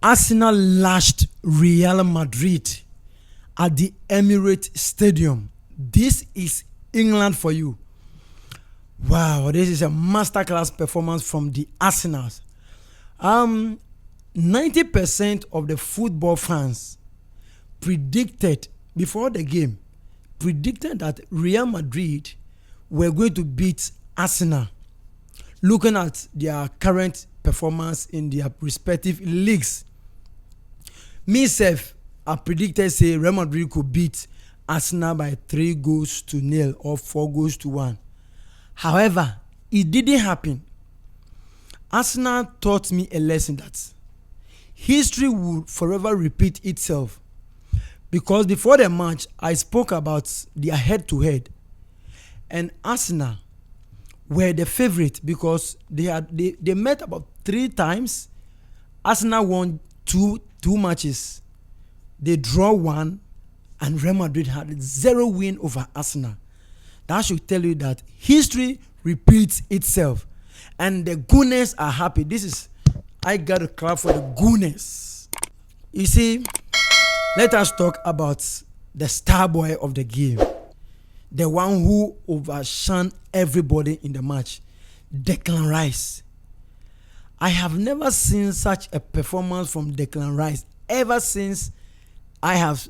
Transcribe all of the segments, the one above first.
Arsenal lashed Real Madrid at the Emirates Stadium. This is England for you. Wow, this is a masterclass performance from the Arsenals. 90% of the football fans predicted before the game, predicted that Real Madrid were going to beat Arsenal, looking at their current performance in their respective leagues. Myself, I predicted say Real Madrid could beat Arsenal by 3-0 or 4-1. However, it didn't happen. Arsenal taught me a lesson that history will forever repeat itself. Because before the match, I spoke about their head-to-head. And Arsenal were the favorite because they met about 3 times. Arsenal won two matches. They draw 1, and Real Madrid had 0 win over Arsenal. That should tell you that history repeats itself. And the Gunners are happy. I got to clap for the Gunners. You see, let us talk about the star boy of the game. The one who overshone everybody in the match. Declan Rice. I have never seen such a performance from Declan Rice ever since I've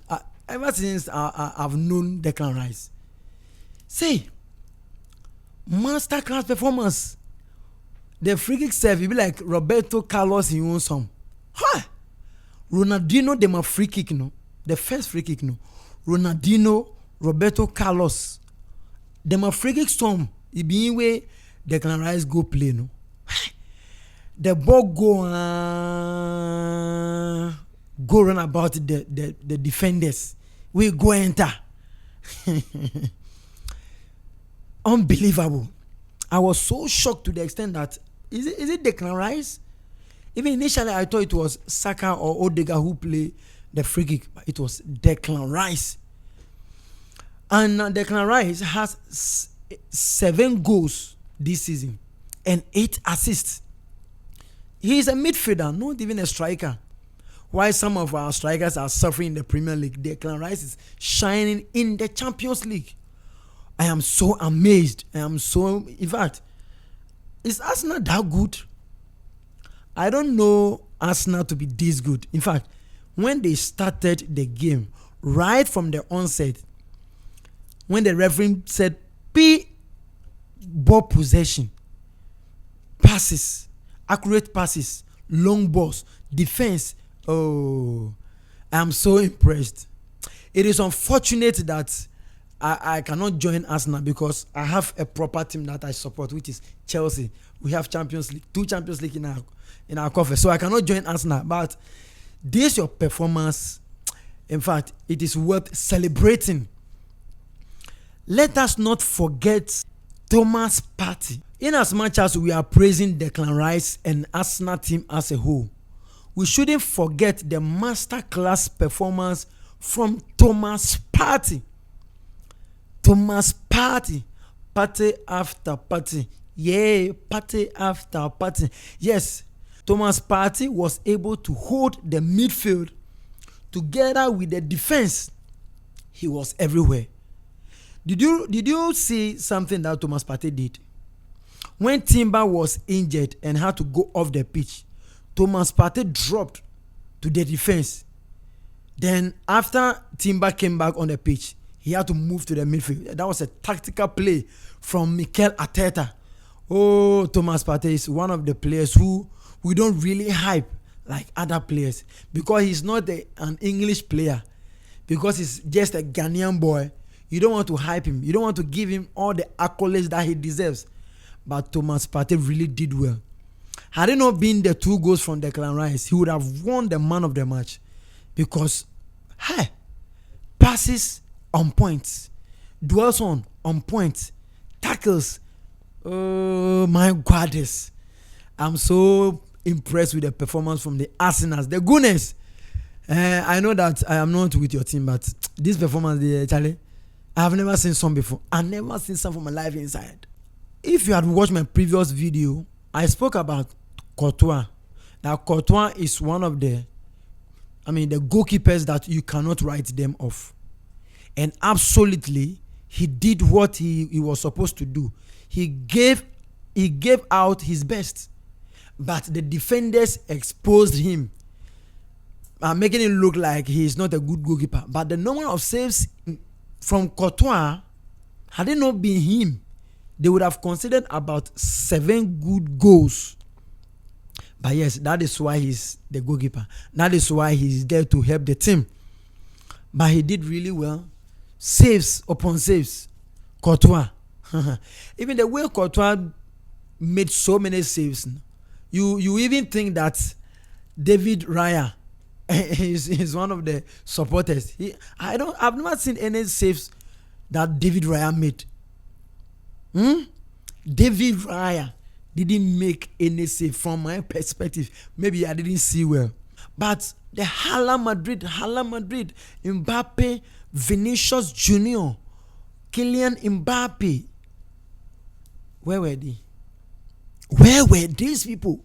known Declan Rice. Say, masterclass performance. The free kick serve, it be like Roberto Carlos in own some. Huh? Ronaldinho, them a free kick, no. The first free kick, no. Ronaldinho, Roberto Carlos, them a free kick some. It be way Declan Rice go play, no. The ball go run about the defenders. We go enter. Unbelievable. I was so shocked to the extent that is it Declan Rice? Even initially I thought it was Saka or Odega who play the free kick, but it was Declan Rice. And Declan Rice has 7 goals this season and 8 assists. He is a midfielder, not even a striker. While some of our strikers are suffering in the Premier League, Declan Rice is shining in the Champions League. I am so amazed. In fact, is Arsenal that good? I don't know Arsenal to be this good. In fact, when they started the game, right from the onset, when the referee said, P, ball possession, passes, accurate passes, long balls, defense, oh, I'm so impressed. It is unfortunate that I cannot join Arsenal because I have a proper team that I support, which is Chelsea. We have Champions League, 2 Champions League in our coffers, so I cannot join Arsenal. But this your performance. In fact, it is worth celebrating. Let us not forget Thomas Partey. In as much as we are praising Declan Rice and Arsenal team as a whole, we shouldn't forget the masterclass performance from Thomas Partey. Thomas Partey. Party after party. Yeah, party after party. Yes, Thomas Partey was able to hold the midfield together with the defense. He was everywhere. Did you see something that Thomas Partey did? When Timber was injured and had to go off the pitch, Thomas Partey dropped to the defense. Then after Timber came back on the pitch, he had to move to the midfield. That was a tactical play from Mikel Arteta. Oh, Thomas Partey is one of the players who we don't really hype like other players because he's not an English player. Because he's just a Ghanaian boy. You don't want to hype him. You don't want to give him all the accolades that he deserves. But Thomas Partey really did well. Had it not been the 2 goals from Declan Rice, he would have won the man of the match. Because, passes on point, dwells on point, tackles. Oh my goodness. I'm so impressed with the performance from the Arsenals, the Gunners. I know that I am not with your team, but this performance, Charlie, I have never seen some before. I've never seen some from my life inside. If you had watched my previous video, I spoke about Courtois. Now, Courtois is one of the the goalkeepers that you cannot write them off. And absolutely, he did what he was supposed to do. He gave out his best, but the defenders exposed him, making it look like he is not a good goalkeeper. But the number of saves from Courtois, had it not been him, they would have considered about 7 good goals. But yes, that is why he's the goalkeeper. That is why he's there to help the team. But he did really well. Saves upon saves. Courtois. Even the way Courtois made so many saves, you even think that David Raya is one of the supporters. I've never seen any saves that David Raya made. David Raya didn't make any save from my perspective. Maybe I didn't see well. But the Hala Madrid, Mbappé, Vinicius Junior, Kylian Mbappé. Where were they? Where were these people?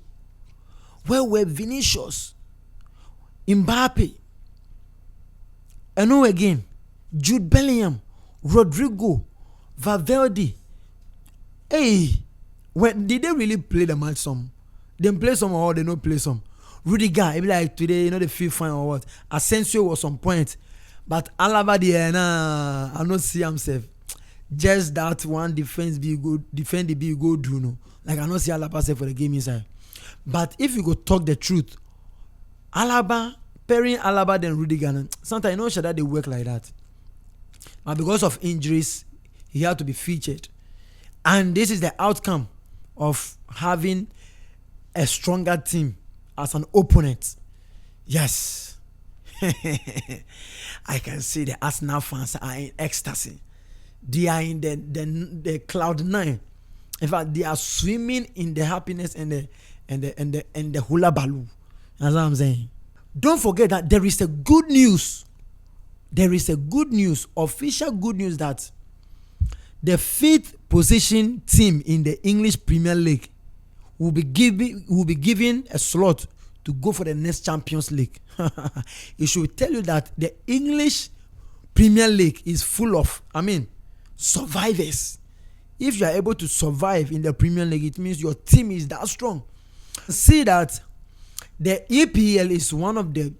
Where were Vinicius, Mbappé, and who again? Jude Bellingham, Rodrigo, Valverde. Hey, when did they really play the match? Some they play some or they don't play some. Rudiger, it be like today, the fifth final or what? Asensio was on point, but Alaba there, I don't see himself. Just that one defend the be good, do no. Like I don't see Alaba say for the game inside. But if you go talk the truth, Alaba pairing Alaba then Rudiger, sometimes that they work like that. But because of injuries, he had to be featured. And this is the outcome of having a stronger team as an opponent. Yes. I can see the Arsenal fans are in ecstasy. They are in the cloud 9. In fact, they are swimming in the happiness and the hula baloo. That's what I'm saying. Don't forget that there is a good news. There is a good news, official good news, that the 5th position team in the English Premier League will be given a slot to go for the next Champions League. It should tell you that the English Premier League is full of, survivors. If you are able to survive in the Premier League, it means your team is that strong. See that the EPL is one of the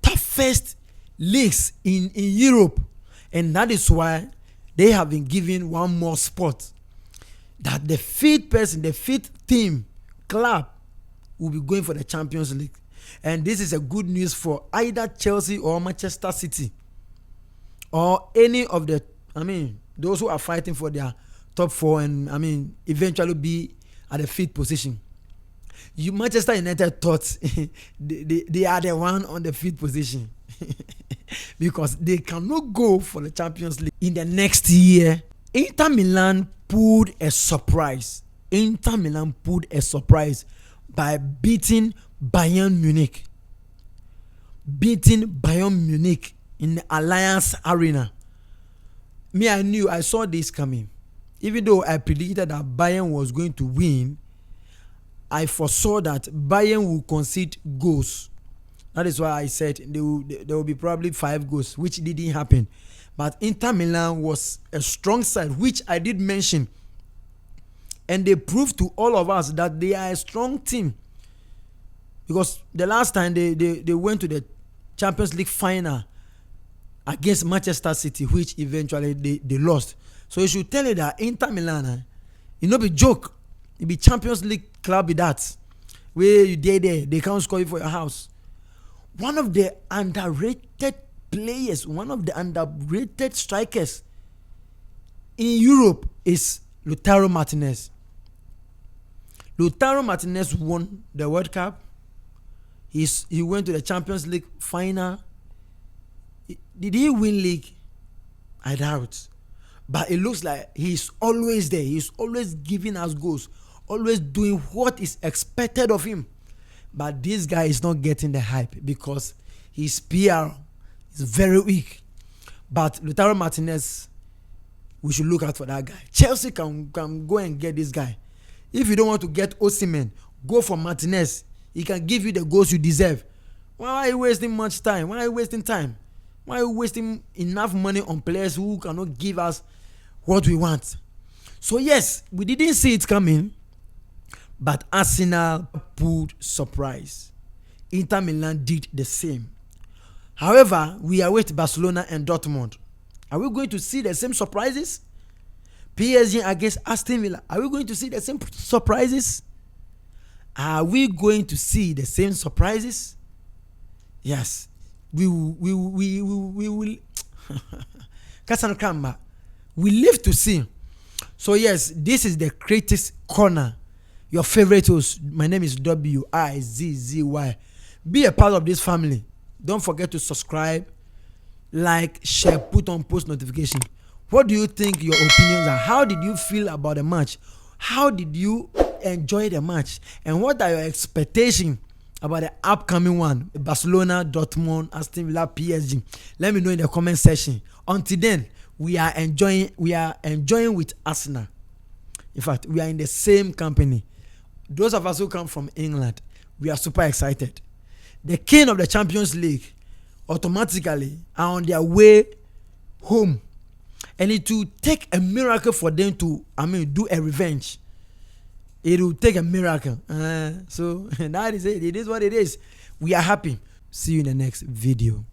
toughest leagues in Europe, and that is why they have been given one more spot, that the 5th team club will be going for the Champions League. And this is a good news for either Chelsea or Manchester City, or any of the those who are fighting for their top 4 and eventually be at the 5th position. Manchester United thought they are the one on the 5th position because they cannot go for the Champions League in the next year. Inter Milan pulled a surprise. By beating Bayern Munich. In the Alliance Arena. I saw this coming. Even though I predicted that Bayern was going to win, I foresaw that Bayern will concede goals. That is why I said there will be probably 5 goals, which didn't happen. But Inter Milan was a strong side, which I did mention. And they proved to all of us that they are a strong team. Because the last time they went to the Champions League final against Manchester City, which eventually they lost. So you should tell you that Inter Milan, it not be joke. It be Champions League club with that. Where you there, they can't score you for your house. One of the underrated players, one of the underrated strikers in Europe is Lautaro Martinez. Lautaro Martinez won the World Cup. He went to the Champions League final. Did he win league? I doubt. But it looks like he's always there. He's always giving us goals. Always doing what is expected of him. But this guy is not getting the hype because his PR is very weak. But Lautaro Martinez, we should look out for that guy. Chelsea can go and get this guy. If you don't want to get Osimhen, go for Martinez. He can give you the goals you deserve. Why are you wasting much time? Why are you wasting time? Why are you wasting enough money on players who cannot give us what we want? So yes, we didn't see it coming, but Arsenal pulled surprise. Inter Milan did the same. However, we await Barcelona and Dortmund. Are we going to see the same surprises? PSG against Aston Villa. Are we going to see the same surprises? Are we going to see the same surprises? Yes. We will. Kasan we live to see. So yes, this is the Critics Corner. Your favorite host. My name is WIZZY. Be a part of this family. Don't forget to subscribe, like, share, put on post notification. What do you think your opinions are? How did you feel about the match? How did you enjoy the match? And what are your expectations about the upcoming one? Barcelona, Dortmund, Aston Villa, PSG. Let me know in the comment section. Until then, we are enjoying with Arsenal. In fact, we are in the same company. Those of us who come from England, we are super excited. The king of the Champions League automatically are on their way home. And it will take a miracle for them to, do a revenge. It will take a miracle. So that is it. It is what it is. We are happy. See you in the next video.